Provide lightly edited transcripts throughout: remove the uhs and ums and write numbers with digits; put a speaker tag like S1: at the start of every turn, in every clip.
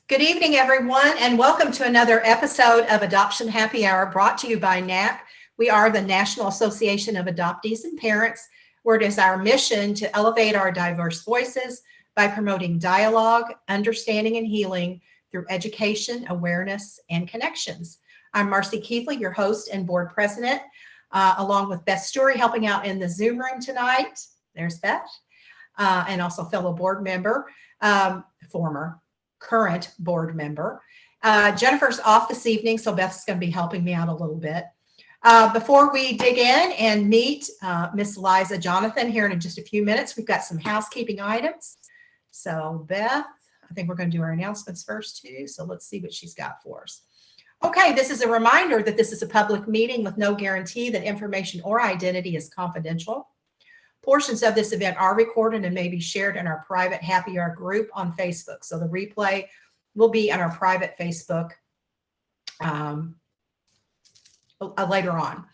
S1: Good evening, everyone, and welcome to another episode of Adoption Happy Hour brought to you by NAP. We are the National Association of Adoptees and Parents, where it is our mission to elevate our diverse voices by promoting dialogue, understanding, and healing through education, awareness, and connections. I'm Marcie Keithley, your host and board president, along with Beth Story, helping out in the Zoom room tonight. There's Beth, and also fellow board member, current board member. Jennifer's off this evening, so Beth's going to be helping me out a little bit. Before we dig in and meet Miss Liza Jonathan here in just a few minutes, we've got some housekeeping items. So Beth, I think we're going to do our announcements first too. So let's see what she's got for us. Okay, this is a reminder that this is a public meeting with no guarantee that information or identity is confidential. Portions of this event are recorded and may be shared in our private Happy Hour group on Facebook. So the replay will be on our private Facebook later on.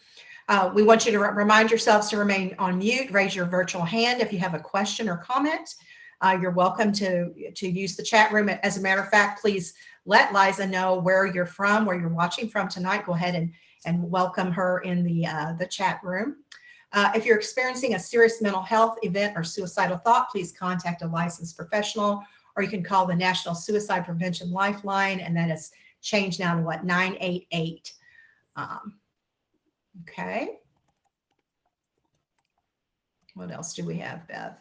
S1: We want you to remind yourselves to remain on mute. Raise your virtual hand if you have a question or comment. You're welcome to use the chat room. As a matter of fact, please let Liza know where you're from, where you're watching from tonight. Go ahead and welcome her in the chat room. If you're experiencing a serious mental health event or suicidal thought, please contact a licensed professional, or you can call the National Suicide Prevention Lifeline, and that is changed now to 988. Okay. What else do we have, Beth?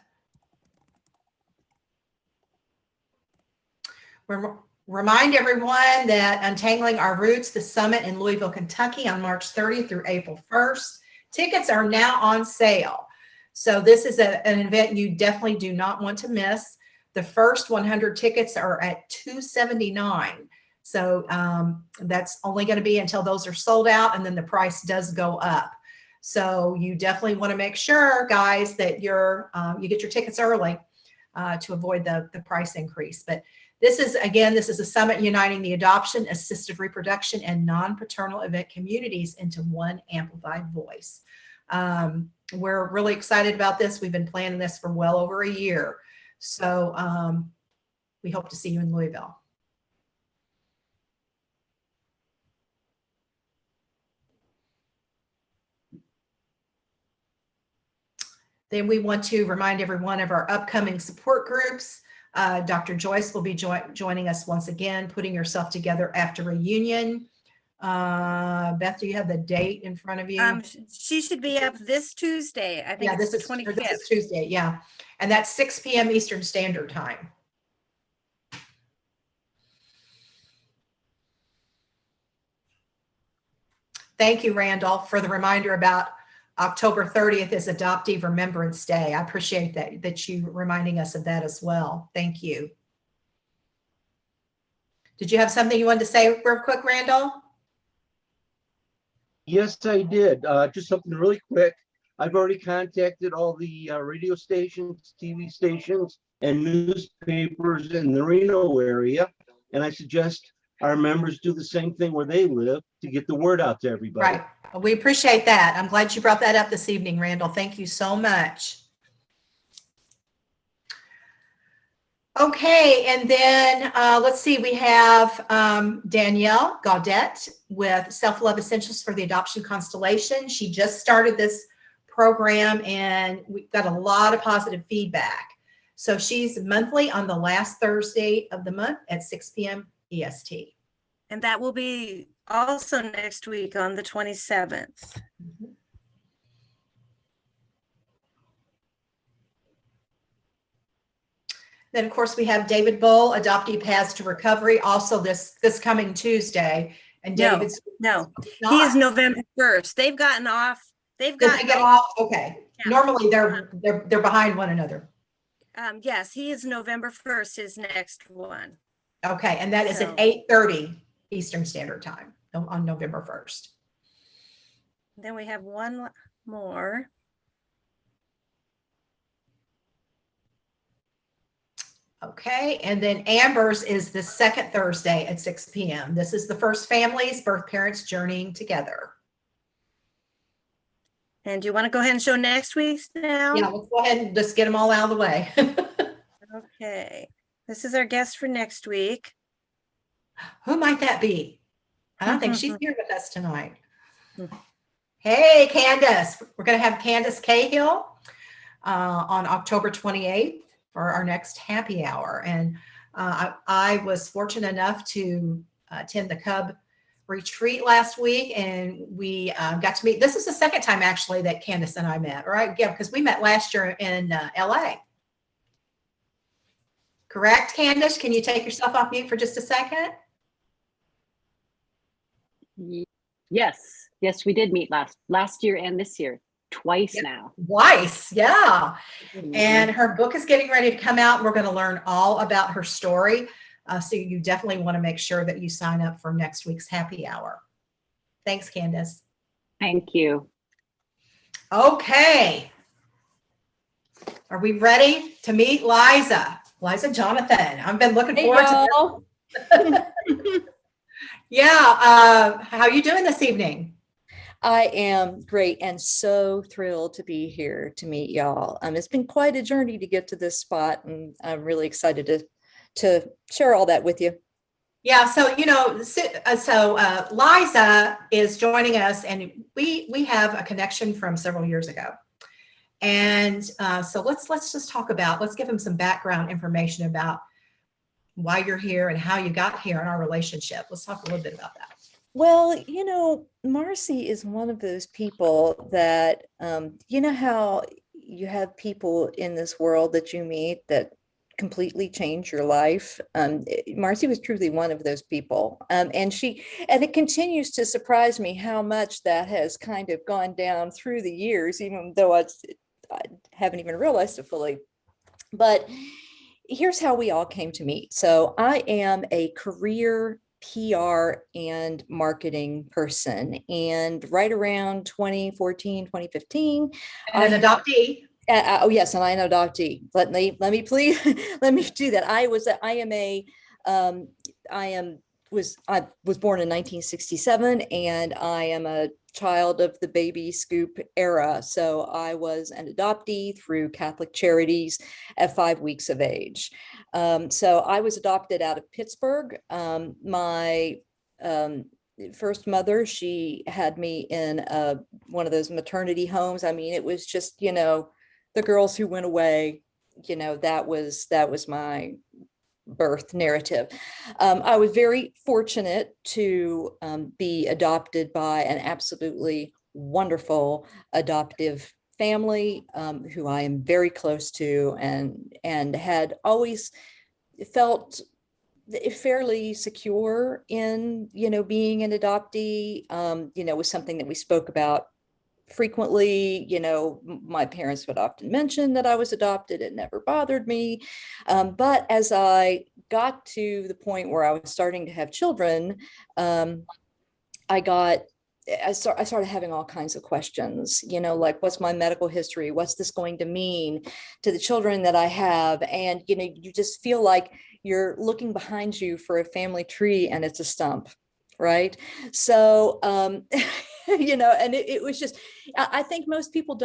S1: Remind everyone that Untangling Our Roots, the summit in Louisville, Kentucky on March 30th through April 1st. Tickets are now on sale. So this is an event you definitely do not want to miss. The first 100 tickets are at $279. So that's only going to be until those are sold out, and then the price does go up. So you definitely want to make sure, guys, that you get your tickets early to avoid the price increase. But this is a summit uniting the adoption, assisted reproduction, and non-paternal event communities into one amplified voice. We're really excited about this. We've been planning this for well over a year. So we hope to see you in Louisville. Then we want to remind everyone of our upcoming support groups. Dr. Joyce will be joining us once again, Putting Yourself Together After Reunion. Beth, do you have the date in front of you?
S2: She should be up this Tuesday. I think it's the 25th.
S1: This is Tuesday, yeah. And that's 6 p.m. Eastern Standard Time. Thank you, Randall, for the reminder about October 30th is Adoptee Remembrance Day. I appreciate that you reminding us of that as well. Thank you. Did you have something you wanted to say real quick, Randall?
S3: Yes, I did. Just something really quick. I've already contacted all the radio stations, TV stations, and newspapers in the Reno area, and I suggest our members do the same thing where they live to get the word out to everybody.
S1: Right. We appreciate that. I'm glad you brought that up this evening, Randall. Thank you so much. Okay, and then let's see, we have Danielle Gaudette with Self-Love Essentials for the Adoption Constellation. She just started this program and we've got a lot of positive feedback. So she's monthly on the last Thursday of the month at 6 p.m. EST.
S2: And that will be also next week on the 27th.
S1: Mm-hmm. Then, of course, we have David Bull, Adoptee Paths to Recovery, also this coming Tuesday. And David's
S2: no, he is November 1st. They've gotten off. They get
S1: off. Okay. Yeah. Normally they're behind one another.
S2: Yes, he is November 1st, his next one.
S1: Okay, and that is at 8:30 Eastern Standard Time on November 1st.
S2: Then we have one more.
S1: Okay, and then Amber's is the second Thursday at 6 p.m. This is the First Families, Birth Parents Journeying Together.
S2: And do you want to go ahead and show next week's now?
S1: Yeah, let's go ahead and just get them all out of the way.
S2: Okay, this is our guest for next week.
S1: Who might that be? I don't think she's here with us tonight.
S2: Hmm.
S1: Hey, Candace. We're going to have Candace Cahill on October 28th for our next happy hour. And I was fortunate enough to attend the Cub retreat last week, and we got to meet. This is the second time actually that Candace and I met, right? Yeah, because we met last year in LA. Correct, Candace? Can you take yourself off mute for just a second?
S4: Yes, we did meet last year and this year, twice now.
S1: Twice, yeah.
S4: Mhm.
S1: And her book is getting ready to come out. We're going to learn all about her story. So you definitely want to make sure that you sign up for next week's happy hour. Thanks, Candace.
S4: Thank you.
S1: Okay. Are we ready to meet Liza? Liza Jonathan. I've been looking forward to this. Yeah. How are you doing this evening?
S5: I am great and so thrilled to be here to meet y'all. It's been quite a journey to get to this spot, and I'm really excited to share all that with you.
S1: Yeah, so Liza is joining us, and we have a connection from several years ago, and so let's just talk about, let's give him some background information about why you're here and how you got here in our relationship. Let's talk a little bit about that.
S5: Well, Marcie is one of those people that, you know how you have people in this world that you meet that completely change your life. Marcie was truly one of those people. And it continues to surprise me how much that has kind of gone down through the years, even though I haven't even realized it fully. But here's how we all came to meet. So I am a career PR and marketing person. And right around 2014, 2015,
S1: And an adoptee.
S5: Oh yes, and I am an adoptee. Let me please let me do that. I was born in 1967, and I am a child of the baby scoop era. So I was an adoptee through Catholic Charities at 5 weeks of age. So I was adopted out of Pittsburgh. My first mother, she had me in one of those maternity homes. I mean, it was just, the girls who went away, that was my birth narrative. I was very fortunate to be adopted by an absolutely wonderful adoptive family who I am very close to, and had always felt fairly secure in, being an adoptee. Was something that we spoke about frequently. My parents would often mention that I was adopted. It never bothered me. But as I got to the point where I was starting to have children, I started having all kinds of questions, like, what's my medical history? What's this going to mean to the children that I have? And, you just feel like you're looking behind you for a family tree and it's a stump, right? So, and it was just, I think most people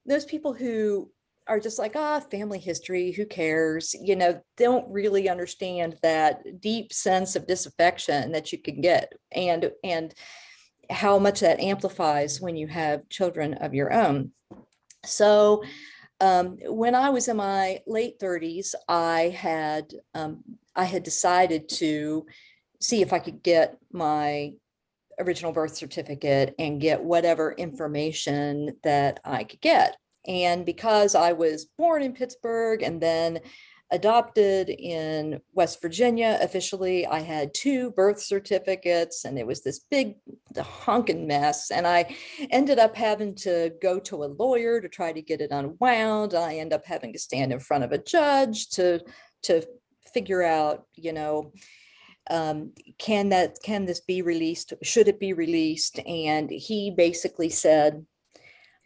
S5: those people who are just like, family history, who cares? Don't really understand that deep sense of disaffection that you can get, and how much that amplifies when you have children of your own. So when I was in my late 30s, I had decided to see if I could get my original birth certificate and get whatever information that I could get. And because I was born in Pittsburgh and then adopted in West Virginia, officially, I had 2 birth certificates, and it was this big honking mess. And I ended up having to go to a lawyer to try to get it unwound. I ended up having to stand in front of a judge to figure out, can this be released? Should it be released? And he basically said,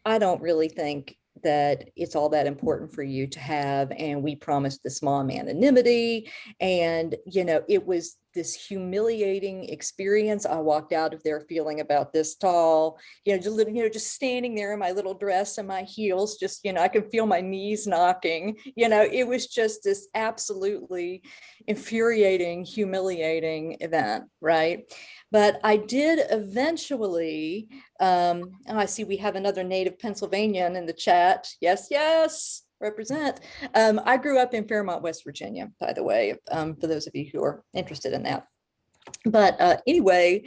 S5: I don't really think that it's all that important for you to have. And we promised this mom anonymity. And, it was this humiliating experience. I walked out of there feeling about this tall, just standing there in my little dress and my heels, just, I could feel my knees knocking, it was just this absolutely infuriating, humiliating event, right? But I did eventually, I see we have another native Pennsylvanian in the chat. Yes, yes. Represent. I grew up in Fairmont, West Virginia, by the way, for those of you who are interested in that. But anyway,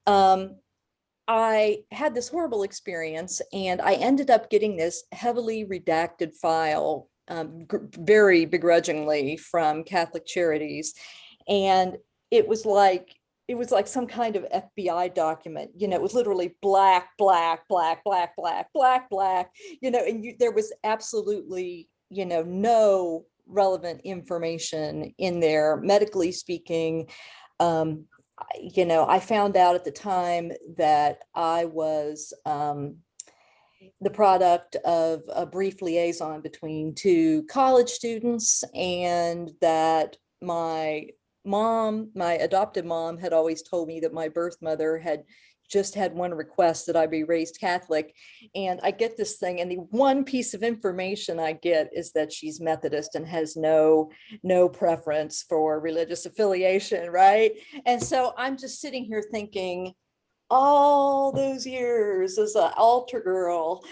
S5: I had this horrible experience, and I ended up getting this heavily redacted file, very begrudgingly, from Catholic Charities. And it was like some kind of FBI document, it was literally black, black, black, black, black, black, black, and there was absolutely, no relevant information in there, medically speaking. I found out at the time that I was the product of a brief liaison between two college students, and that my adopted mom had always told me that my birth mother had just had one request, that I be raised Catholic. And I get this thing, and the one piece of information I get is that she's Methodist and has no preference for religious affiliation, right? And so I'm just sitting here thinking, all those years as an altar girl,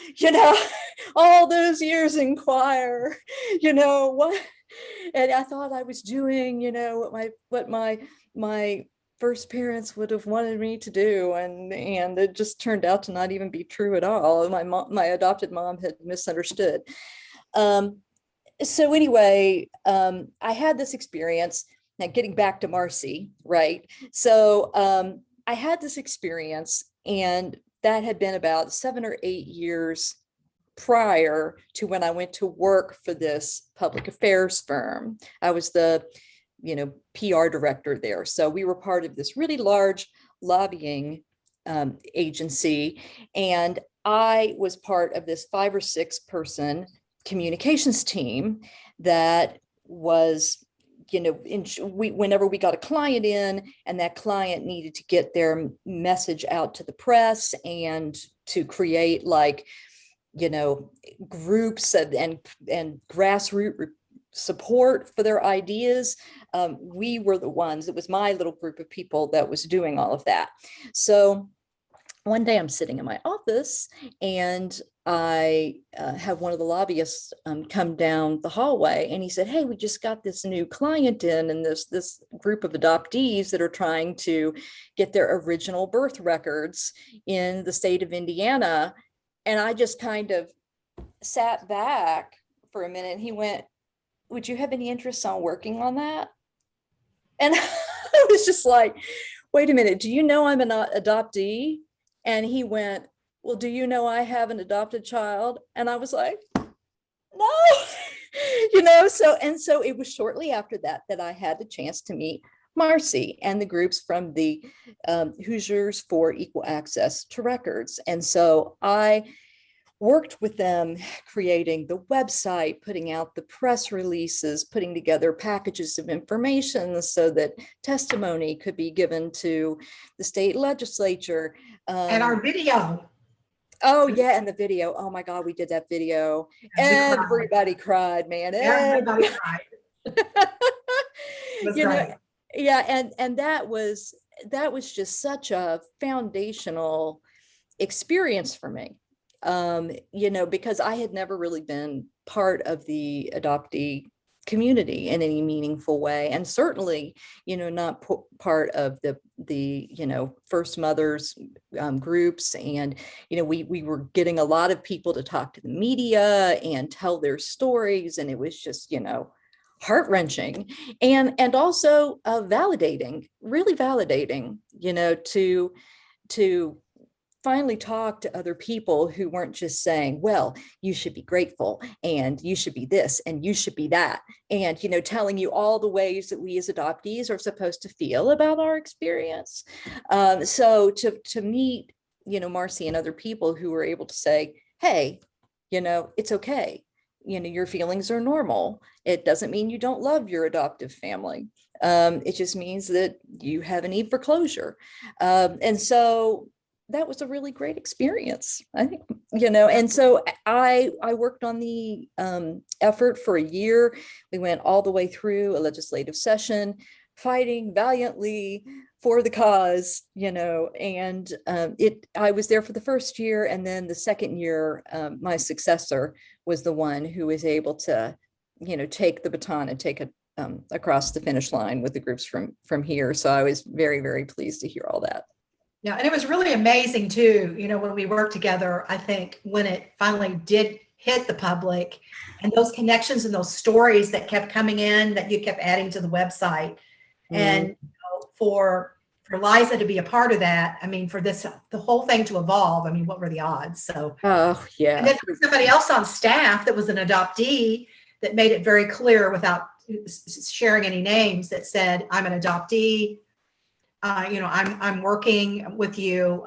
S5: all those years in choir, what? And I thought I was doing, what my first parents would have wanted me to do, and it just turned out to not even be true at all. My adopted mom had misunderstood. So anyway, I had this experience. Now, getting back to Marcie, right? So I had this experience, and that had been about 7 or 8 years prior to when I went to work for this public affairs firm. I was the, PR director there. So we were part of this really large lobbying agency. And I was part of this 5 or 6 person communications team that was, whenever we got a client in, and that client needed to get their message out to the press and to create groups and grassroots support for their ideas, we were the ones. It was my little group of people that was doing all of that. So one day I'm sitting in my office, and I have one of the lobbyists come down the hallway, and he said, "Hey, we just got this new client in, and this group of adoptees that are trying to get their original birth records in the state of Indiana." And I just kind of sat back for a minute, and he went, "Would you have any interest on working on that?" And I was just like, "Wait a minute, do you know I'm an adoptee?" And he went, "Well, do you know I have an adopted child?" And I was like, "No." So it was shortly after that I had the chance to meet Marcie and the groups from the Hoosiers for Equal Access to Records. And so I worked with them, creating the website, putting out the press releases, putting together packages of information so that testimony could be given to the state legislature.
S1: And our video.
S5: Oh yeah, and the video. Oh my God, we did that video. Everybody cried, man.
S1: Everybody cried.
S5: Yeah, and that was just such a foundational experience for me. Because I had never really been part of the adoptee community in any meaningful way, and certainly, not part of the first mothers groups. And we were getting a lot of people to talk to the media and tell their stories, and it was just heart-wrenching and also validating, really validating, to finally talk to other people who weren't just saying, "Well, you should be grateful, and you should be this, and you should be that," and telling you all the ways that we as adoptees are supposed to feel about our experience. So to meet Marcie and other people who were able to say, "Hey, it's okay. your feelings are normal. It doesn't mean you don't love your adoptive family. It just means that you have a need for closure. And so that was a really great experience, I think, and so I worked on the effort for a year. We went all the way through a legislative session, fighting valiantly for the cause, and I was there for the first year, and then the second year, my successor was the one who was able to, take the baton and take it across the finish line with the groups from here. So I was very, very pleased to hear all that.
S1: Yeah, and it was really amazing too, when we worked together, I think when it finally did hit the public and those connections and those stories that kept coming in that you kept adding to the website. And for Liza to be a part of that, I mean, for the whole thing to evolve, I mean, what were the odds? So,
S5: oh yeah.
S1: And then there was somebody else on staff that was an adoptee that made it very clear without sharing any names that said, I'm an adoptee. I'm working with you.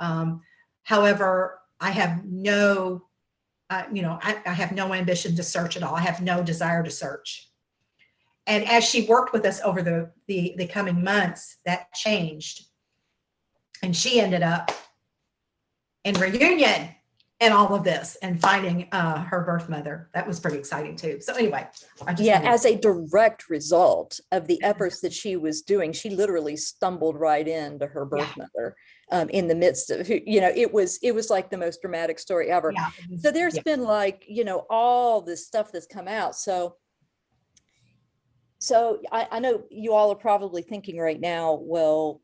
S1: However, I have no, I have no ambition to search at all. I have no desire to search. And as she worked with us over the coming months, that changed. And she ended up in reunion and all of this and finding her birth mother. That was pretty exciting too. So anyway,
S5: as a direct result of the efforts that she was doing, she literally stumbled right into her birth mother in the midst of, it was like the most dramatic story ever.
S1: Yeah.
S5: So there's been like, all this stuff that's come out. So I know you all are probably thinking right now, well,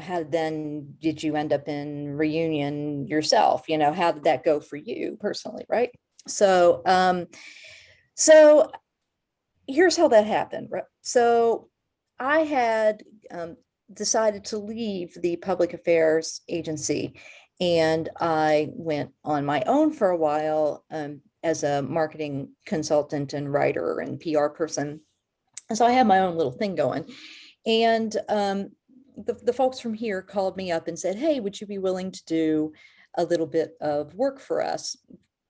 S5: how then did you end up in reunion yourself? How did that go for you personally, right? So, so here's how that happened. Right? So I had decided to leave the public affairs agency, and I went on my own for a while as a marketing consultant and writer and PR person. And so I had my own little thing going. And the folks from here called me up and said, hey, would you be willing to do a little bit of work for us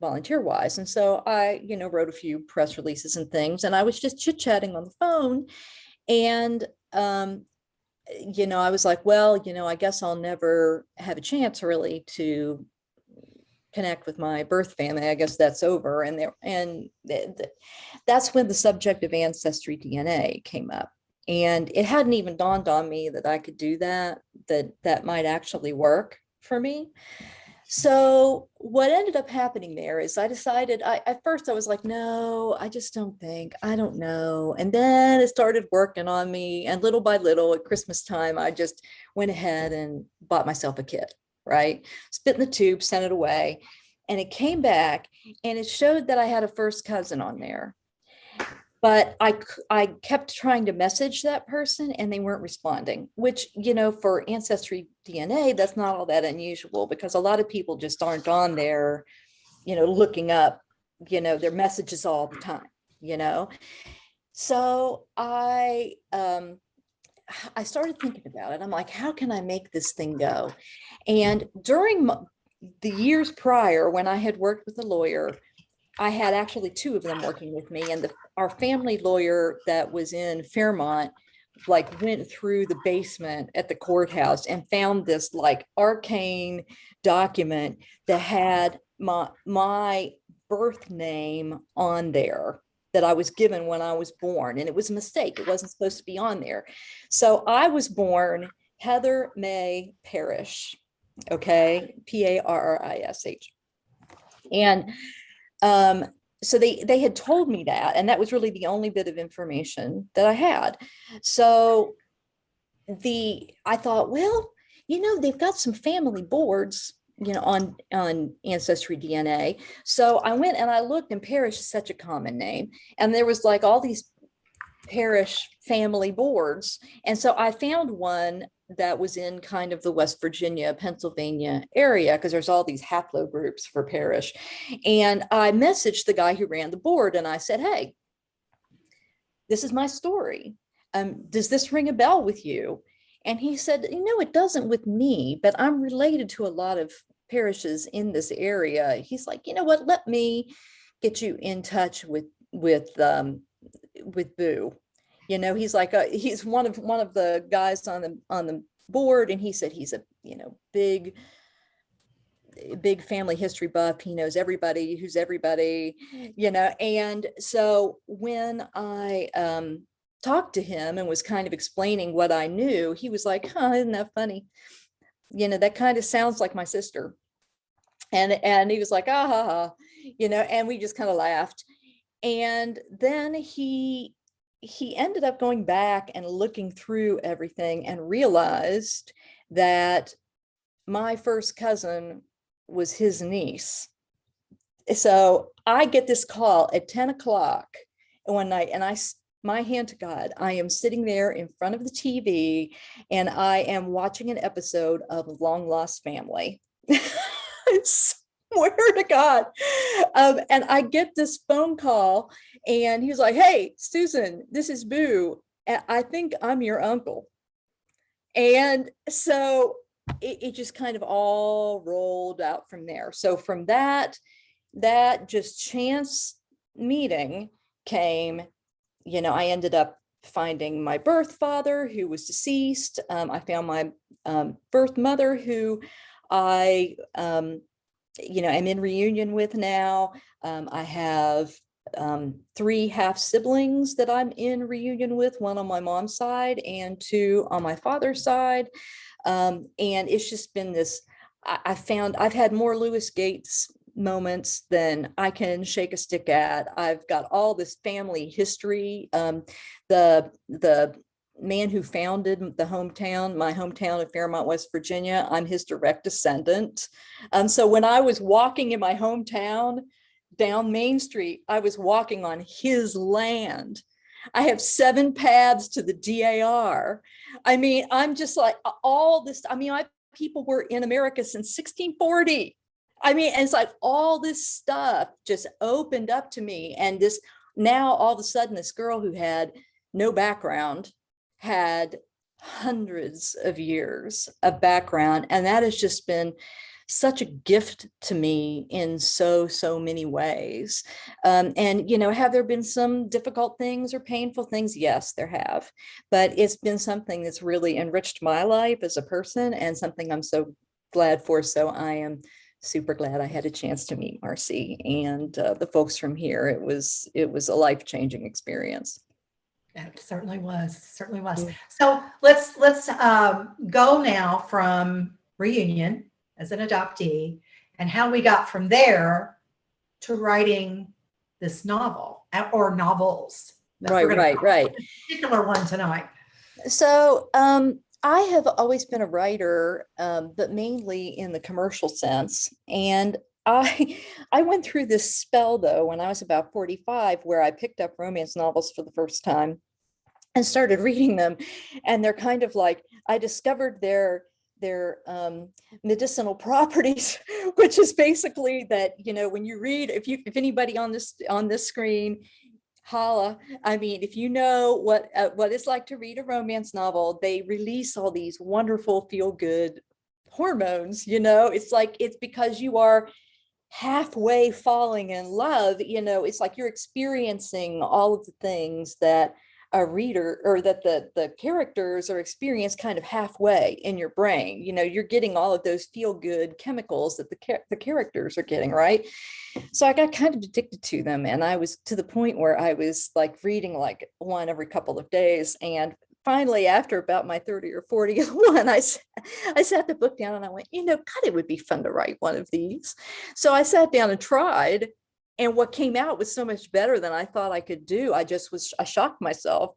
S5: volunteer wise? And so I, wrote a few press releases and things, and I was just chit chatting on the phone. And, I was like, well, I guess I'll never have a chance really to connect with my birth family. I guess that's over. And that's when the subject of ancestry DNA came up. And it hadn't even dawned on me that I could do that might actually work for me. So what ended up happening there is I decided, at first I was like, no, I just I don't know. And then it started working on me. And little by little at Christmas time, I just went ahead and bought myself a kit, right? Spit in the tube, sent it away. And it came back and it showed that I had a first cousin on there. But I kept trying to message that person and they weren't responding, which, for Ancestry DNA, that's not all that unusual because a lot of people just aren't on there, looking up, their messages all the time, So I started thinking about it. I'm like, how can I make this thing go? And during the years prior, when I had worked with a lawyer, I had actually two of them working with me, and our family lawyer that was in Fairmont went through the basement at the courthouse and found this arcane document that had my birth name on there that I was given when I was born, and it was a mistake. It wasn't supposed to be on there. So I was born Heather May Parrish, okay, Parrish. And so they had told me that, and that was really the only bit of information that I had. So I thought, well, they've got some family boards, on Ancestry DNA. So I went and I looked, and Parrish is such a common name. And there was all these Parrish family boards. And so I found one that was in kind of the West Virginia, Pennsylvania area, because there's all these haplogroups for Parrish. And I messaged the guy who ran the board and I said, hey, this is my story. Does this ring a bell with you? And he said, it doesn't with me, but I'm related to a lot of parishes in this area. He's like, you know what, let me get you in touch with Boo. You know, he's like he's one of the guys on the board, and he said he's a big family history buff. He knows everybody who's everybody, and so when I talked to him and was kind of explaining what I knew, he was like, huh, isn't that funny? That kind of sounds like my sister. And he was like, ah, ha, ha, and we just kind of laughed. And then he ended up going back and looking through everything and realized that my first cousin was his niece. So I get this call at 10 o'clock one night, and my hand to God, I am sitting there in front of the TV and I am watching an episode of Long Lost Family. I swear to God. And I get this phone call, and he was like, hey, Susan, this is Boo. I think I'm your uncle. And so it just kind of all rolled out from there. So from that just chance meeting came, I ended up finding my birth father, who was deceased. I found my birth mother, who I am in reunion with now. I have 3 half siblings that I'm in reunion with, 1 on my mom's side and 2 on my father's side. And it's just been this, I've had more Lewis Gates moments than I can shake a stick at. I've got all this family history. The man who founded my hometown of Fairmont, West Virginia, I'm his direct descendant. So when I was walking in my hometown down Main Street, I was walking on his land. I have 7 paths to the DAR. I mean, I'm just like all this. I mean, people were in America since 1640. I mean, and it's like all this stuff just opened up to me. And this now all of a sudden, this girl who had no background had hundreds of years of background. And that has just been such a gift to me in so many ways. And, have there been some difficult things or painful things? Yes, there have. But it's been something that's really enriched my life as a person, and something I'm so glad for. So I am super glad I had a chance to meet Marcie and the folks from here. It was a life-changing experience.
S1: It certainly was. Certainly was.
S5: Yeah.
S1: So let's go now from reunion as an adoptee and how we got from there to writing this novel or novels.
S5: Right.
S1: A particular one tonight.
S5: So I have always been a writer, but mainly in the commercial sense. And I went through this spell, though, when I was about 45, where I picked up romance novels for the first time and started reading them. And they're kind of like, I discovered their medicinal properties, which is basically that, when you read, if anybody on this screen, holla. I mean, if you know what it's like to read a romance novel, they release all these wonderful feel-good hormones. It's because you are halfway falling in love. It's like you're experiencing all of the things that a reader or that the characters are experienced kind of halfway in your brain. You're getting all of those feel-good chemicals that the characters are getting, right? So I got kind of addicted to them, and I was to the point where I was like reading like one every couple of days. And finally, after about my 30 or 40th one, I sat the book down and I went, God, it would be fun to write one of these. So I sat down and tried. And what came out was so much better than I thought I could do. I shocked myself.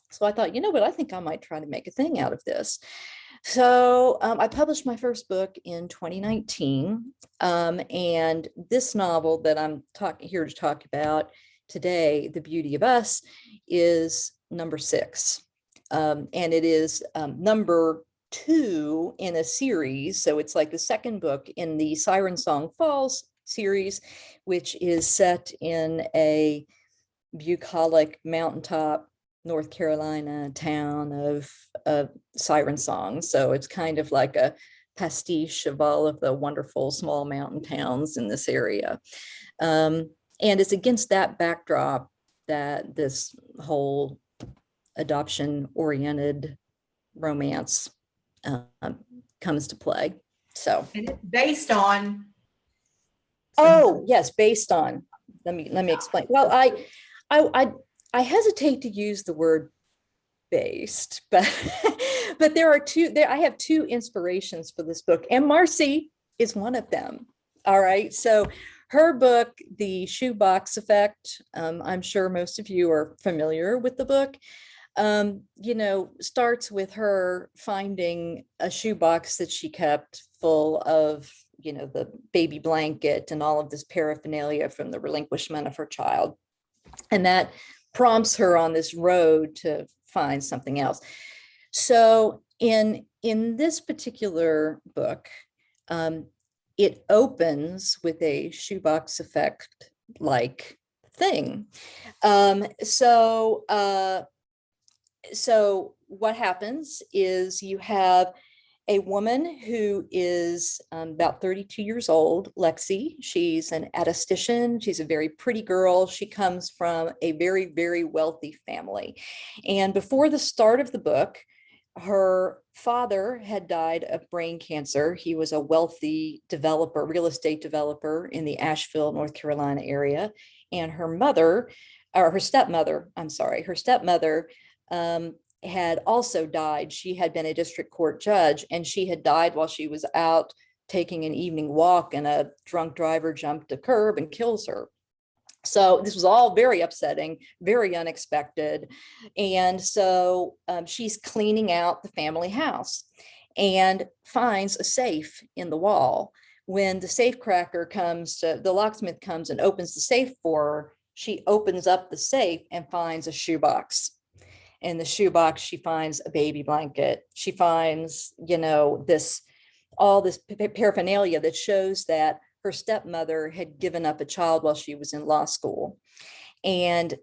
S5: So I thought, what, I think I might try to make a thing out of this. So I published my first book in 2019. And this novel that I'm here to talk about today, The Beauty of Us, is number 6. And it is number 2 in a series. So it's like the second book in the Siren Song Falls series, which is set in a bucolic mountaintop North Carolina town of siren songs. So it's kind of like a pastiche of all of the wonderful small mountain towns in this area. And it's against that backdrop that this whole adoption oriented romance comes to play. So,
S1: And it's based on.
S5: oh yes, based on. Let me explain. Well, I hesitate to use the word based, but but there are two. I have two inspirations for this book, and Marcie is one of them. All right, so her book, The Shoebox Effect. I'm sure most of you are familiar with the book. Starts with her finding a shoebox that she kept full of, the baby blanket and all of this paraphernalia from the relinquishment of her child. And that prompts her on this road to find something else. So in this particular book, it opens with a shoebox effect like thing. So what happens is you have a woman who is about 32 years old, Lexi. She's an attestician. She's a very pretty girl. She comes from a very, very wealthy family. And before the start of the book, her father had died of brain cancer. He was a wealthy developer, real estate developer in the Asheville, North Carolina area. And her stepmother, had also died. She had been a district court judge, and she had died while she was out taking an evening walk, and a drunk driver jumped a curb and kills her. So this was all very upsetting, very unexpected. And so she's cleaning out the family house and finds a safe in the wall. When the safe cracker the locksmith comes and opens the safe for her, she opens up the safe and finds a shoebox. In the shoebox, she finds a baby blanket. She finds, all this paraphernalia that shows that her stepmother had given up a child while she was in law school. And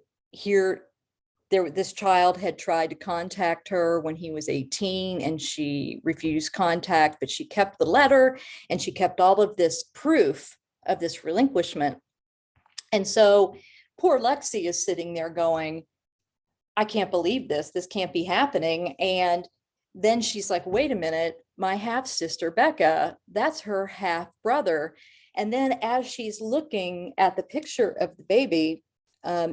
S5: this child had tried to contact her when he was 18, and she refused contact, but she kept the letter and she kept all of this proof of this relinquishment. And so poor Lexi is sitting there going, I can't believe this. This can't be happening. And then she's like, wait a minute, my half sister, Becca, that's her half brother. And then as she's looking at the picture of the baby,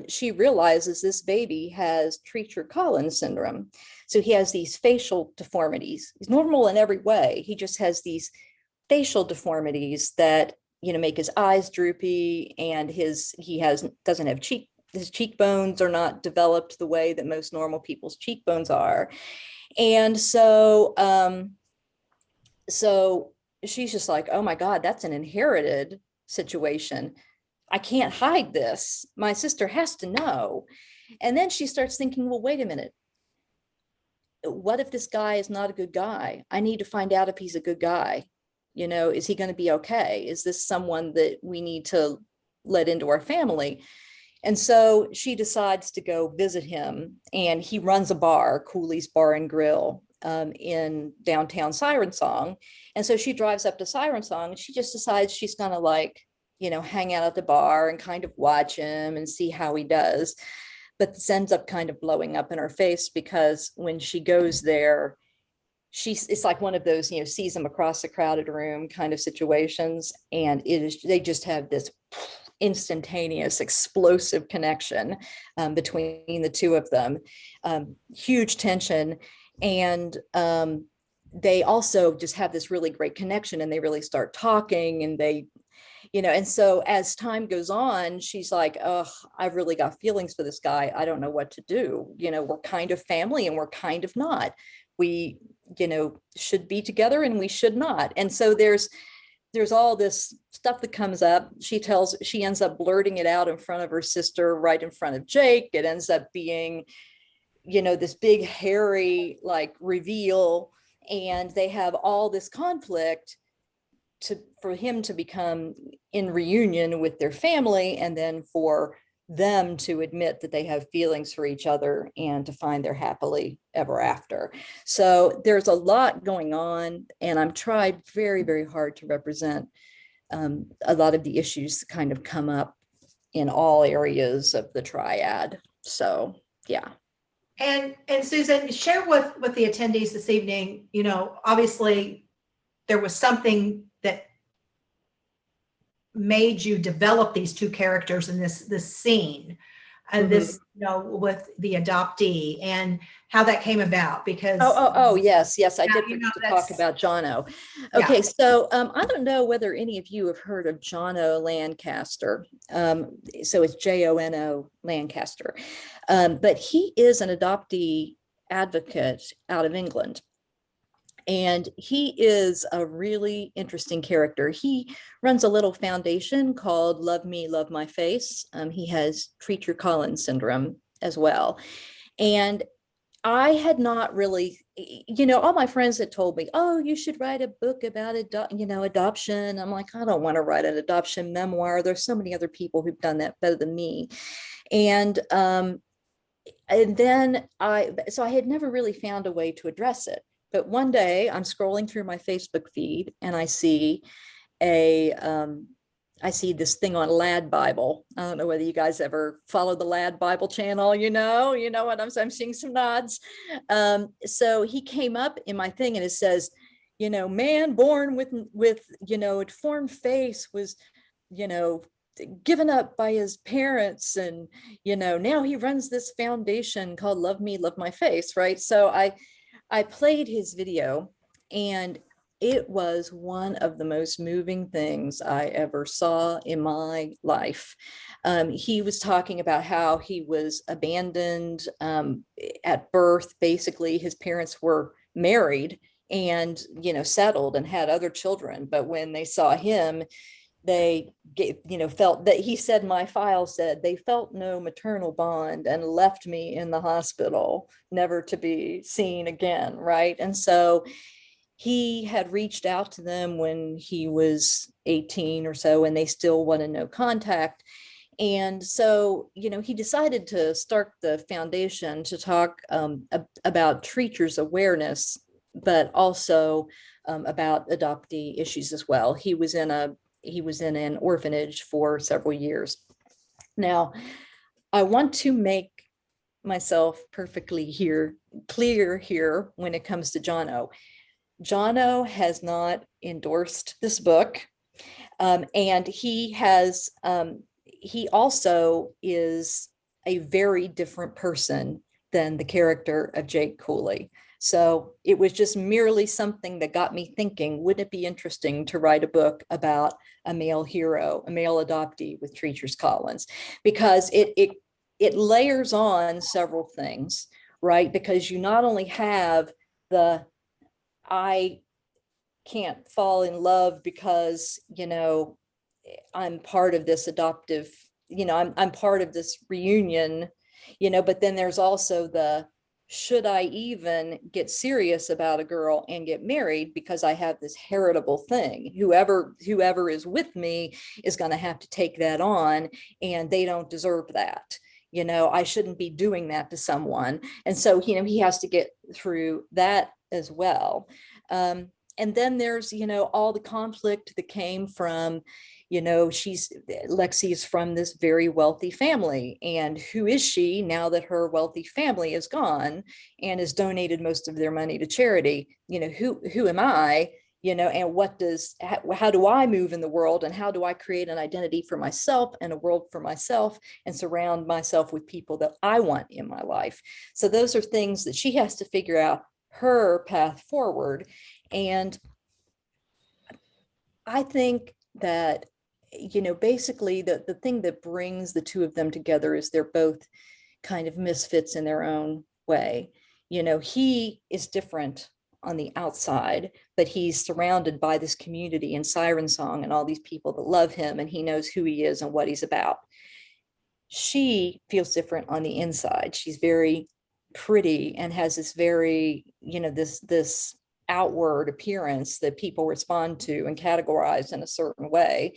S5: she realizes this baby has Treacher-Collins syndrome. So he has these facial deformities. He's normal in every way. He just has these facial deformities that, make his eyes droopy, and doesn't have his cheekbones are not developed the way that most normal people's cheekbones are. And so she's just like, oh my God, that's an inherited situation. I can't hide this. My sister has to know. And then she starts thinking, well, wait a minute. What if this guy is not a good guy? I need to find out if he's a good guy. Is he going to be okay? Is this someone that we need to let into our family? And so she decides to go visit him, and he runs a bar, Cooley's Bar and Grill, in downtown Siren Song. And so she drives up to Siren Song, and she just decides she's going to hang out at the bar and kind of watch him and see how he does. But this ends up kind of blowing up in her face, because when she goes there, it's like one of those, sees him across a crowded room kind of situations. And they just have this instantaneous, explosive connection between the two of them, huge tension. And they also just have this really great connection, and they really start talking, and and so as time goes on, she's like, oh, I've really got feelings for this guy. I don't know what to do. We're kind of family and we're kind of not. We, should be together and we should not. And so there's all this stuff that comes up. She ends up blurting it out in front of her sister, right in front of Jake. It ends up being, this big, hairy, reveal. And they have all this conflict for him to become in reunion with their family, and then for them to admit that they have feelings for each other and to find their happily ever after. So there's a lot going on, and I'm tried very, very hard to represent a lot of the issues that kind of come up in all areas of the triad. So, yeah.
S1: And Susan, share with the attendees this evening, obviously there was something that made you develop these two characters in this scene and this, with the adoptee and how that came about, because
S5: yes, I
S1: yeah,
S5: did forget to talk about Jono.
S1: Yeah.
S5: Okay, so I don't know whether any of you have heard of Jono Lancaster. So it's Jono Lancaster, but he is an adoptee advocate out of England. And he is a really interesting character. He runs a little foundation called Love Me, Love My Face. He has Treacher Collins syndrome as well. And I had not really, all my friends had told me, oh, you should write a book about adoption. I'm like, I don't want to write an adoption memoir. There's so many other people who've done that better than me. And then I had never really found a way to address it. But one day I'm scrolling through my Facebook feed and I see this thing on Lad Bible. I don't know whether you guys ever follow the Lad Bible channel, you know what I'm seeing some nods. So he came up in my thing and it says, man born with a deformed face was, given up by his parents. And, now he runs this foundation called Love Me, Love My Face. Right. So I played his video and it was one of the most moving things I ever saw in my life. He was talking about how he was abandoned at birth. Basically, his parents were married and, settled and had other children. But when they saw him, they felt that, he said, my file said, they felt no maternal bond and left me in the hospital, never to be seen again. Right. And so he had reached out to them when he was 18 or so, and they still wanted no contact. And so, he decided to start the foundation to talk about treaters awareness, but also about adoptee issues as well. He was in an orphanage for several years. Now, I want to make myself perfectly clear here when it comes to Jono. Jono has not endorsed this book. And he also is a very different person than the character of Jake Cooley. So it was just merely something that got me thinking, wouldn't it be interesting to write a book about a male hero, a male adoptee with Treacher's Collins? Because it layers on several things, right? Because you not only have I can't fall in love because, I'm part of this adoptive, I'm part of this reunion, but then there's also should I even get serious about a girl and get married because I have this heritable thing? Whoever is with me is going to have to take that on, and they don't deserve that. I shouldn't be doing that to someone. And so, he has to get through that as well. And then there's, all the conflict that came from, Lexi is from this very wealthy family. And who is she now that her wealthy family is gone and has donated most of their money to charity? Who am I? And how do I move in the world, and how do I create an identity for myself and a world for myself and surround myself with people that I want in my life? So those are things that she has to figure out her path forward. And I think that, basically the thing that brings the two of them together is they're both kind of misfits in their own way. He is different on the outside, but he's surrounded by this community and Siren Song and all these people that love him, and he knows who he is and what he's about. She feels different on the inside. She's very pretty and has this very, this outward appearance that people respond to and categorize in a certain way,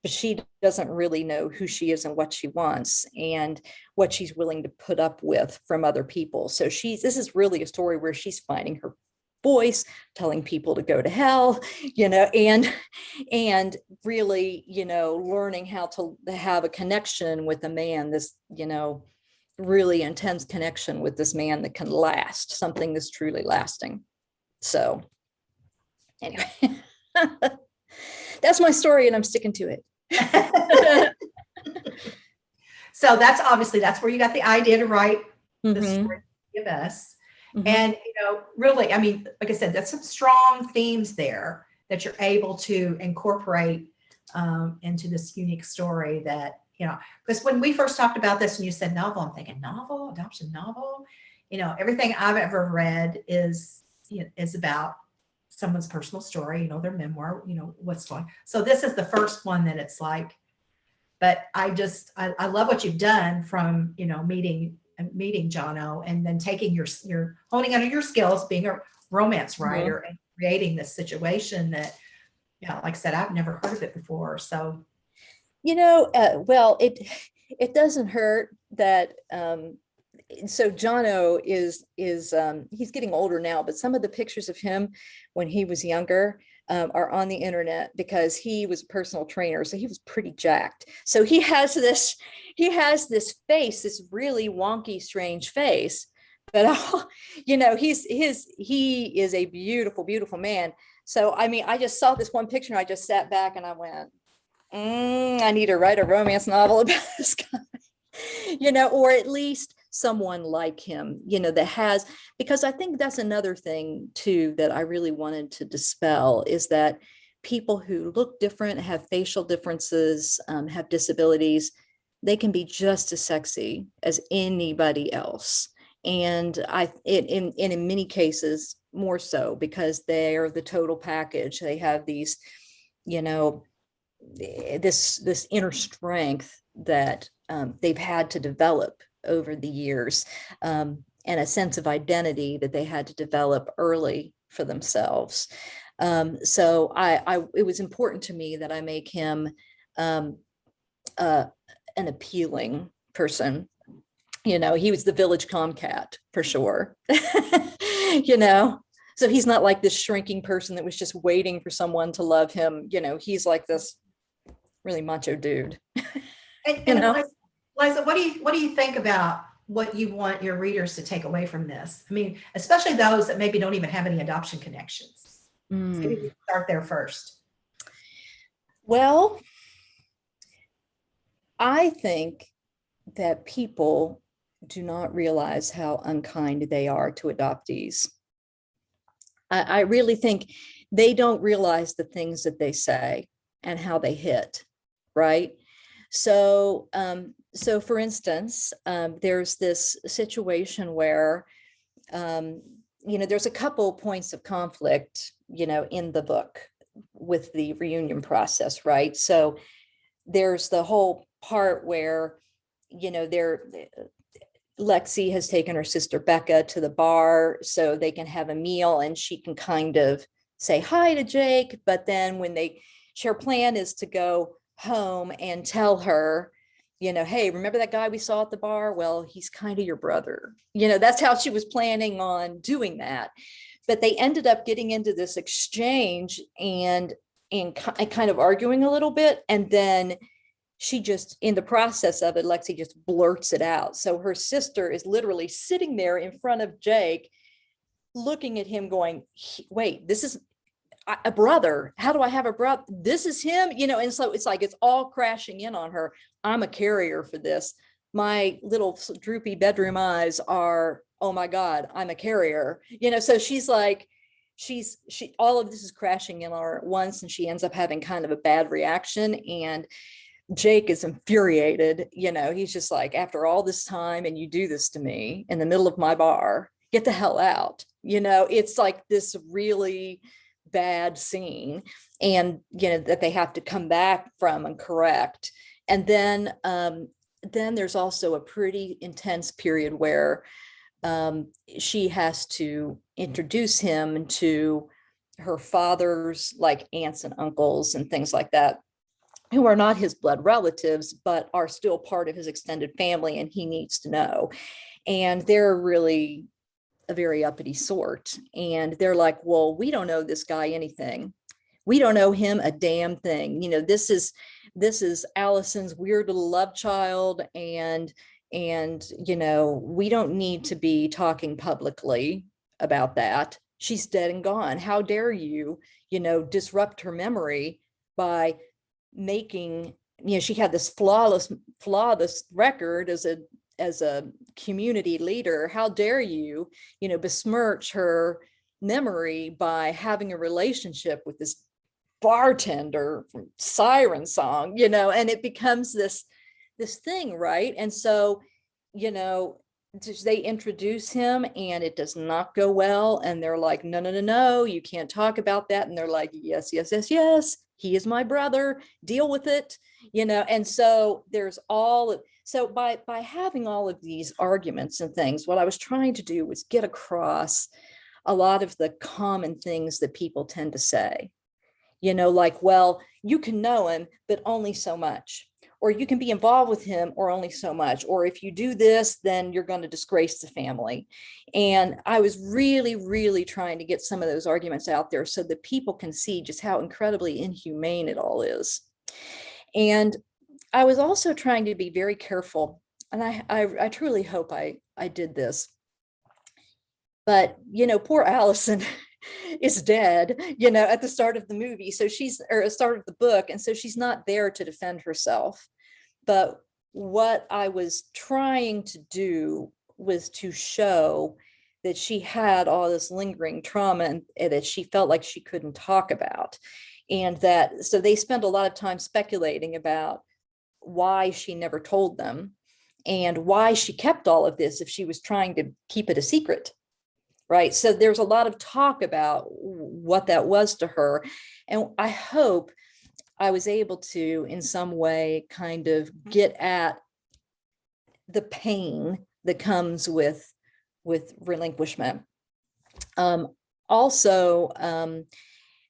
S5: but she doesn't really know who she is and what she wants and what she's willing to put up with from other people. So this is really a story where she's finding voice, telling people to go to hell, and really, learning how to have a connection with a man, this, really intense connection with this man that can last, something that's truly lasting. So anyway, that's my story and I'm sticking to it.
S1: So that's where you got the idea to write the
S5: Mhm.
S1: story you give us.
S5: Mhm.
S1: And, really, I mean, like I said, that's some strong themes there that you're able to incorporate into this unique story that, because when we first talked about this and you said novel, I'm thinking novel, adoption novel, everything I've ever read is about someone's personal story, their memoir, what's going. So this is the first one that it's like, but I love what you've done from, meeting Jono and then taking your honing under your skills, being a romance writer and creating this situation that, like I said, I've never heard of it before. So,
S5: well, it doesn't hurt that, so Jono is he's getting older now, but some of the pictures of him when he was younger are on the internet because he was a personal trainer, so he was pretty jacked. So he has this face, this really wonky, strange face, but he is a beautiful, beautiful man. So I mean, I just saw this one picture and I just sat back and I went, I need to write a romance novel about this guy, or at least someone like him, that has, because I think that's another thing too that I really wanted to dispel, is that people who look different, have facial differences, have disabilities, they can be just as sexy as anybody else. And in many cases more so, because they are the total package. They have these, this inner strength that they've had to develop over the years, and a sense of identity that they had to develop early for themselves. So it was important to me that I make him an appealing person. He was the village tomcat for sure. So he's not like this shrinking person that was just waiting for someone to love him. He's like this really macho dude.
S1: And Liza, what do you think about what you want your readers to take away from this? I mean, especially those that maybe don't even have any adoption connections. Maybe we start there first.
S5: Well, I think that people do not realize how unkind they are to adoptees. I really think they don't realize the things that they say and how they hit, right? So, for instance, there's this situation where, there's a couple points of conflict, in the book with the reunion process, right? So there's the whole part where, Lexi has taken her sister Becca to the bar so they can have a meal and she can kind of say hi to Jake. But then when her plan is to go home and tell her, hey, remember that guy we saw at the bar? Well, he's kind of your brother. That's how she was planning on doing that. But they ended up getting into this exchange and kind of arguing a little bit. And then she just, in the process of it, Lexi just blurts it out. So her sister is literally sitting there in front of Jake, looking at him going, wait, this is a brother. How do I have a brother? This is him, and so it's like, it's all crashing in on her. I'm a carrier for this. My little droopy bedroom eyes are, oh my God, I'm a carrier, so she's like, all of this is crashing in on her at once. And she ends up having kind of a bad reaction. And Jake is infuriated. He's just like, after all this time and you do this to me in the middle of my bar, get the hell out. It's like this really bad scene, and that they have to come back from and correct. And then there's also a pretty intense period where she has to introduce him to her father's like aunts and uncles and things like that, who are not his blood relatives, but are still part of his extended family, and he needs to know. And they're really a very uppity sort. And they're like, well, we don't owe this guy anything. We don't owe him a damn thing. You know, this is Allison's weird little love child. And, you know, we don't need to be talking publicly about that. She's dead and gone. How dare you, you know, disrupt her memory by making, you know, she had this flawless record as a community leader. How dare you, you know, besmirch her memory by having a relationship with this bartender from Siren Song, you know, and it becomes this thing, right? And so, you know, they introduce him and it does not go well. And they're like, no, you can't talk about that. And they're like, yes. He is my brother, deal with it, you know? And so so by having all of these arguments and things, what I was trying to do was get across a lot of the common things that people tend to say, you know, like, well, you can know him, but only so much, or you can be involved with him or only so much, or if you do this, then you're going to disgrace the family. And I was really, really trying to get some of those arguments out there so that people can see just how incredibly inhumane it all is. And I was also trying to be very careful, and I truly hope I did this. But, you know, poor Allison is dead, you know, at the start of the movie. So start of the book. And so she's not there to defend herself. But what I was trying to do was to show that she had all this lingering trauma and that she felt like she couldn't talk about. And that, so they spent a lot of time speculating about why she never told them and why she kept all of this if she was trying to keep it a secret. Right. So there's a lot of talk about what that was to her. And I hope I was able to, in some way, kind of get at the pain that comes with relinquishment. Also,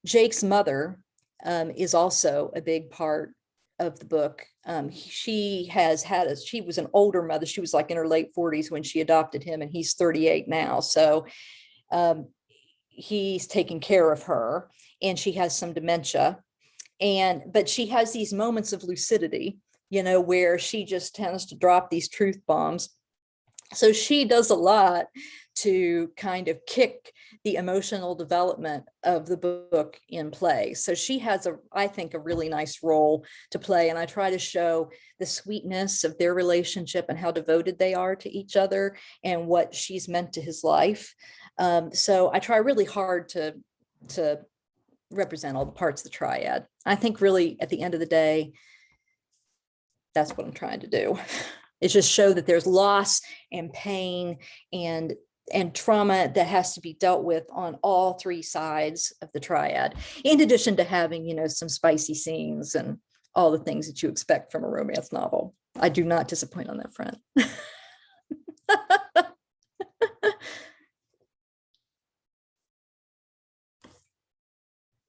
S5: Jake's mother is also a big part of the book. She was an older mother. She was like in her late 40s when she adopted him, and he's 38 now. So he's taking care of her, and she has some dementia. But she has these moments of lucidity, you know, where she just tends to drop these truth bombs. So she does a lot to kind of kick the emotional development of the book in play. So she has I think, a really nice role to play. And I try to show the sweetness of their relationship and how devoted they are to each other and what she's meant to his life. So I try really hard to represent all the parts of the triad. I think really at the end of the day, that's what I'm trying to do. Is just show that there's loss and pain and trauma that has to be dealt with on all three sides of the triad, in addition to having, you know, some spicy scenes and all the things that you expect from a romance novel. I do not disappoint on that front.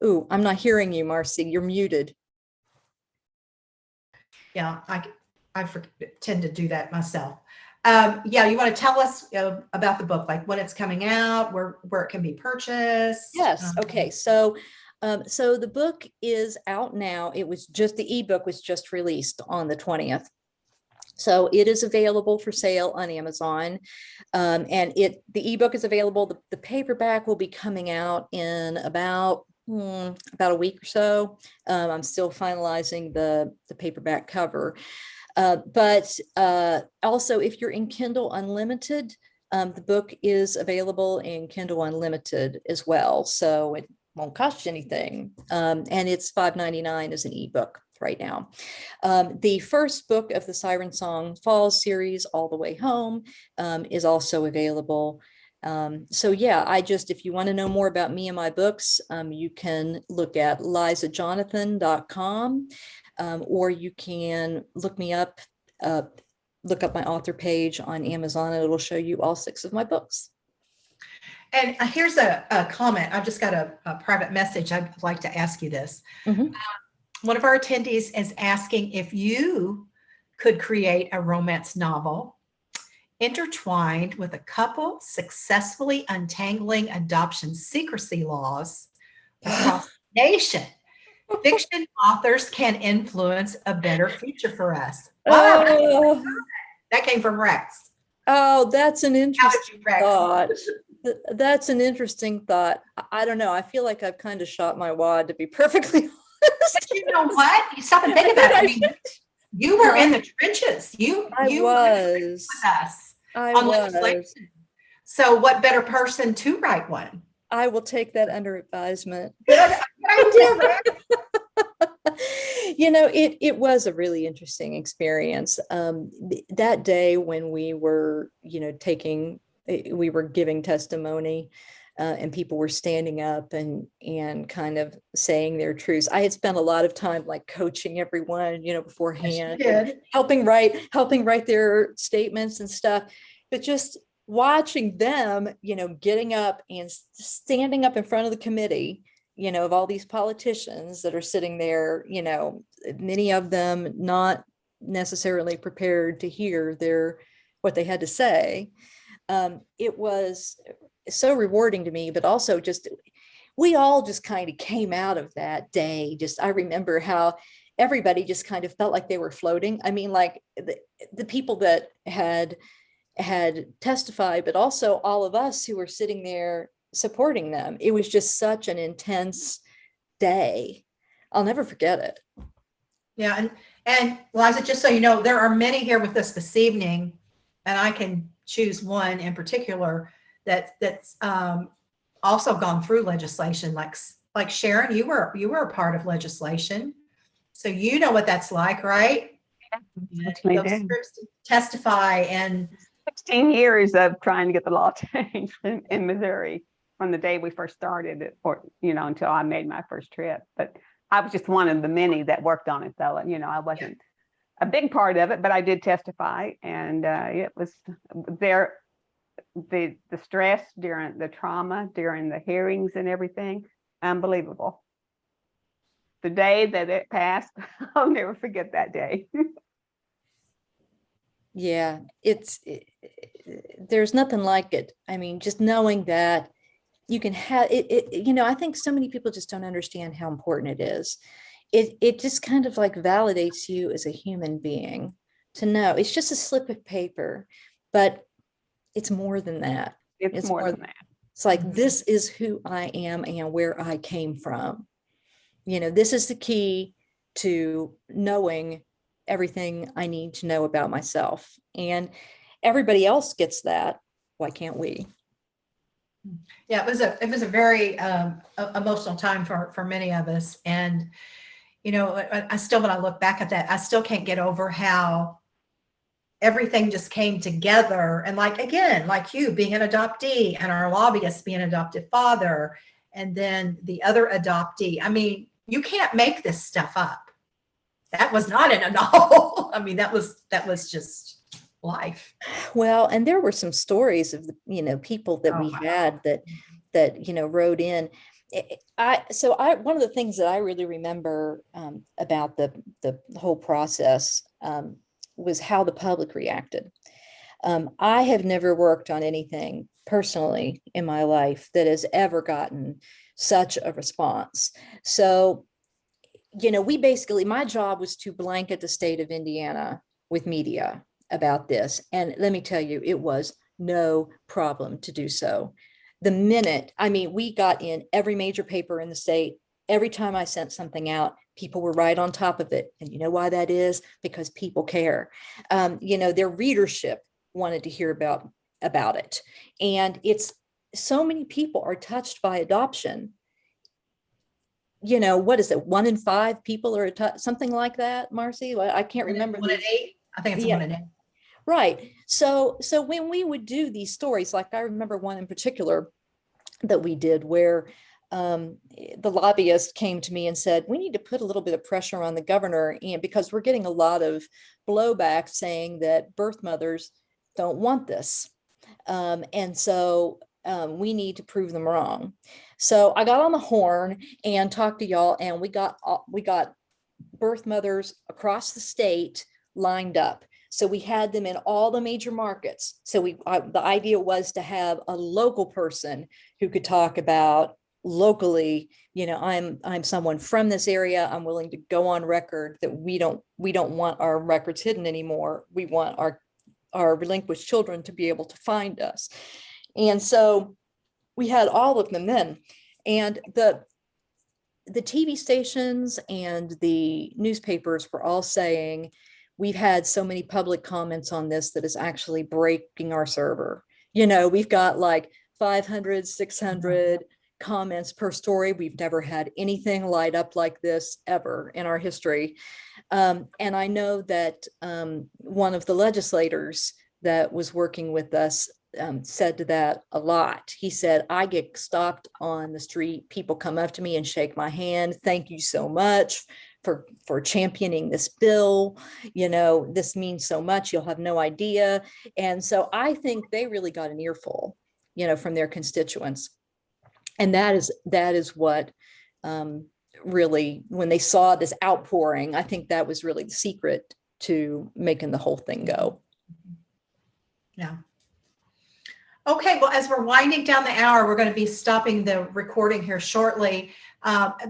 S5: Ooh, I'm not hearing you, Marcie. You're muted.
S1: Yeah, I tend to do that myself. Yeah, you want to tell us about the book, like when it's coming out, where it can be purchased?
S5: Yes. Okay. So the book is out now. The ebook was just released on the 20th. So it is available for sale on Amazon. And the ebook is available. The paperback will be coming out in about a week or so. I'm still finalizing the paperback cover. But also, if you're in Kindle Unlimited, the book is available in Kindle Unlimited as well. So it won't cost you anything. And it's $5.99 as an ebook right now. The first book of the Siren Song Falls series, All the Way Home, is also available. So yeah, if you want to know more about me and my books, you can look at lizajonathan.com, or you can look me up, look up my author page on Amazon, and it'll show you all 6 of my books.
S1: And here's a comment. I've just got a private message. I'd like to ask you this.
S5: Mm-hmm.
S1: One of our attendees is asking if you could create a romance novel intertwined with a couple successfully untangling adoption secrecy laws across the nation. Fiction authors can influence a better future for us. Wow,
S5: Oh,
S1: that came from Rex.
S5: oh, that's an
S1: How
S5: interesting
S1: did you, Rex?
S5: thought. That's an interesting thought. I don't know. I feel like I've kind of shot my wad, to be perfectly honest.
S1: But you know what? You stop and think
S5: I
S1: about
S5: think
S1: it.
S5: I
S1: I mean, you were in the trenches.
S5: I
S1: You
S5: was.
S1: with us
S5: I
S1: on
S5: was.
S1: legislation. So what better person to write one?
S5: I will take that under advisement.
S1: Good idea, Rex.
S5: You know, it was a really interesting experience. That day when we were, we were giving testimony, and people were standing up and kind of saying their truths. I had spent a lot of time like coaching everyone, beforehand, and helping write their statements and stuff. But just watching them, getting up and standing up in front of the committee, of all these politicians that are sitting there, many of them not necessarily prepared to hear what they had to say. It was so rewarding to me, but also we all just kind of came out of that day. I remember how everybody just kind of felt like they were floating. I mean, like the people that had testified, but also all of us who were sitting there supporting them. It was just such an intense day. I'll never forget it.
S1: Yeah, and Liza, just so you know, there are many here with us this evening, and I can choose one in particular that's also gone through legislation. Like Sharon, you were a part of legislation, so you know what that's like, right?
S6: Did.
S1: Testify and
S6: 16 years of trying to get the law changed in Missouri from the day we first started it, or until I made my first trip. But I was just one of the many that worked on it, though. I wasn't a big part of it, but I did testify, and it was there. The stress during the trauma, during the hearings and everything, unbelievable. The day that it passed, I'll never forget that day.
S5: Yeah, there's nothing like it. I mean, just knowing that you can have it, I think so many people just don't understand how important it is. It just kind of like validates you as a human being to know it's just a slip of paper, but it's more than that.
S6: It's more than that.
S5: It's like, this is who I am and where I came from. This is the key to knowing everything I need to know about myself, and everybody else gets that. Why can't we?
S1: yeah, it was a very emotional time for many of us, and I still, when I look back at that, I still can't get over how everything just came together. And again, like you being an adoptee and our lobbyist being an adoptive father, and then the other adoptee. I mean, you can't make this stuff up. That was not in a novel. I mean, that was just life.
S5: Well, and there were some stories of people that we had that wrote in. One of the things that I really remember about the whole process was how the public reacted. I have never worked on anything personally in my life that has ever gotten such a response. So, my job was to blanket the state of Indiana with media about this. And let me tell you, it was no problem to do so. We got in every major paper in the state. Every time I sent something out, people were right on top of it. And you know why that is? Because people care. Their readership wanted to hear about it. And it's so many people are touched by adoption. What is it? 1 in 5 people are something like that, Marcie? I can't remember.
S1: 1 in 8. I think it's 1 in 8.
S5: Right. So when we would do these stories, like I remember one in particular that we did where the lobbyist came to me and said, we need to put a little bit of pressure on the governor, and because we're getting a lot of blowback saying that birth mothers don't want this. And so we need to prove them wrong. So I got on the horn and talked to y'all, and we got birth mothers across the state lined up. So we had them in all the major markets. So the idea was to have a local person who could talk about locally, I'm someone from this area. I'm willing to go on record that we don't want our records hidden anymore. We want our relinquished children to be able to find us. And so we had all of them then. And the TV stations and the newspapers were all saying, we've had so many public comments on this that is actually breaking our server. We've got like 500, 600 comments per story. We've never had anything light up like this ever in our history. And I know that one of the legislators that was working with us said to that a lot. He said, I get stopped on the street. People come up to me and shake my hand. Thank you so much for championing this bill. This means so much. You'll have no idea. And so I think they really got an earful, from their constituents. And that is what really, when they saw this outpouring, I think that was really the secret to making the whole thing go.
S1: Yeah. Okay, well, as we're winding down the hour, we're going to be stopping the recording here shortly.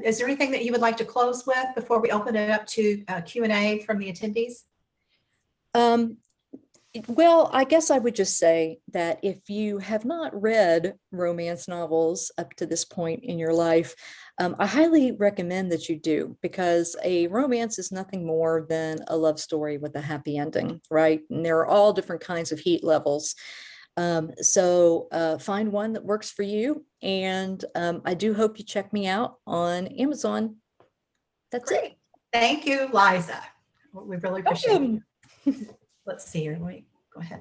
S1: Is there anything that you would like to close with before we open it up to Q&A from the attendees?
S5: Well, I guess I would just say that if you have not read romance novels up to this point in your life, I highly recommend that you do, because a romance is nothing more than a love story with a happy ending, right? And there are all different kinds of heat levels. So find one that works for you. And I do hope you check me out on Amazon. That's
S1: Great.
S5: it.
S1: Thank you, Liza. We really appreciate it.
S5: Welcome.
S1: Let's see here. Let me go ahead.